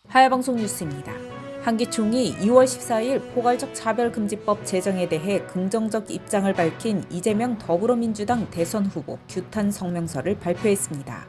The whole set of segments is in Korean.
하야방송 뉴스입니다. 한기총이 2월 14일 포괄적 차별금지법 제정에 대해 긍정적 입장을 밝힌 이재명 더불어민주당 대선 후보 규탄 성명서를 발표했습니다.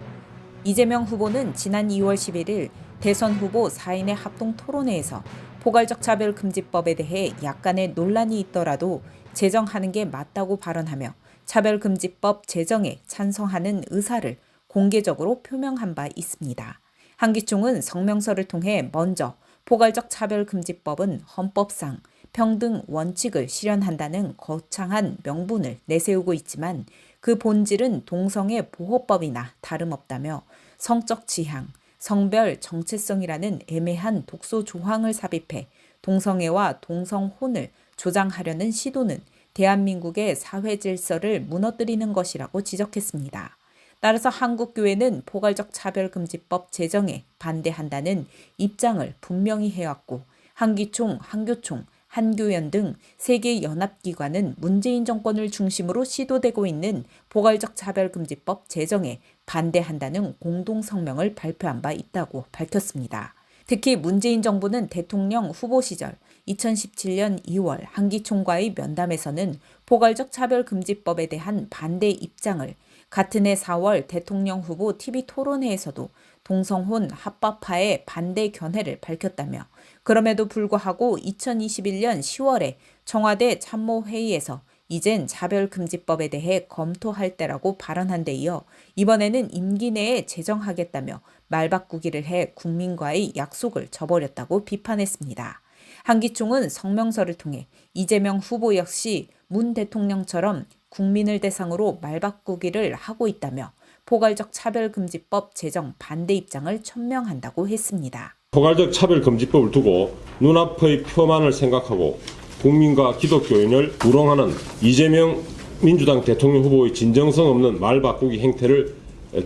이재명 후보는 지난 2월 11일 대선 후보 4인의 합동 토론회에서 포괄적 차별금지법에 대해 약간의 논란이 있더라도 제정하는 게 맞다고 발언하며 차별금지법 제정에 찬성하는 의사를 공개적으로 표명한 바 있습니다. 한기총은 성명서를 통해 먼저 포괄적 차별금지법은 헌법상 평등 원칙을 실현한다는 거창한 명분을 내세우고 있지만 그 본질은 동성애 보호법이나 다름없다며 성적 지향, 성별 정체성이라는 애매한 독소 조항을 삽입해 동성애와 동성혼을 조장하려는 시도는 대한민국의 사회 질서를 무너뜨리는 것이라고 지적했습니다. 따라서 한국교회는 포괄적 차별금지법 제정에 반대한다는 입장을 분명히 해왔고 한기총, 한교총, 한교연 등 세계 연합기관은 문재인 정권을 중심으로 시도되고 있는 포괄적 차별금지법 제정에 반대한다는 공동성명을 발표한 바 있다고 밝혔습니다. 특히 문재인 정부는 대통령 후보 시절 2017년 2월 한기총과의 면담에서는 포괄적 차별금지법에 대한 반대 입장을 같은 해 4월 대통령 후보 TV 토론회에서도 동성혼 합법화에 반대 견해를 밝혔다며 그럼에도 불구하고 2021년 10월에 청와대 참모회의에서 이젠 차별금지법에 대해 검토할 때라고 발언한 데 이어 이번에는 임기 내에 제정하겠다며 말바꾸기를 해 국민과의 약속을 저버렸다고 비판했습니다. 한기총은 성명서를 통해 이재명 후보 역시 문 대통령처럼 국민을 대상으로 말바꾸기를 하고 있다며 포괄적 차별금지법 제정 반대 입장을 천명한다고 했습니다. 포괄적 차별금지법을 두고 눈앞의 표만을 생각하고 국민과 기독교인을 우롱하는 이재명 민주당 대통령 후보의 진정성 없는 말바꾸기 행태를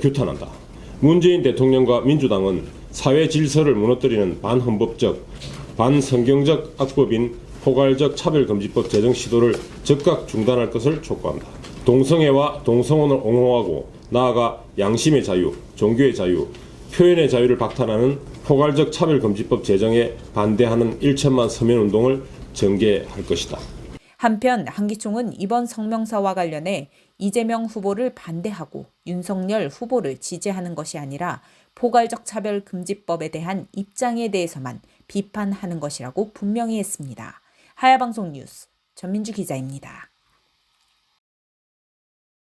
규탄한다. 문재인 대통령과 민주당은 사회 질서를 무너뜨리는 반헌법적, 반성경적 악법인 포괄적 차별금지법 제정 시도를 즉각 중단할 것을 촉구한다. 동성애와 동성혼을 옹호하고 나아가 양심의 자유, 종교의 자유, 표현의 자유를 박탈하는 포괄적 차별금지법 제정에 반대하는 1천만 서면운동을 전개할 것이다. 한편 한기총은 이번 성명서와 관련해 이재명 후보를 반대하고 윤석열 후보를 지지하는 것이 아니라 포괄적 차별금지법에 대한 입장에 대해서만 비판하는 것이라고 분명히 했습니다. 하야방송 뉴스 전민주 기자입니다.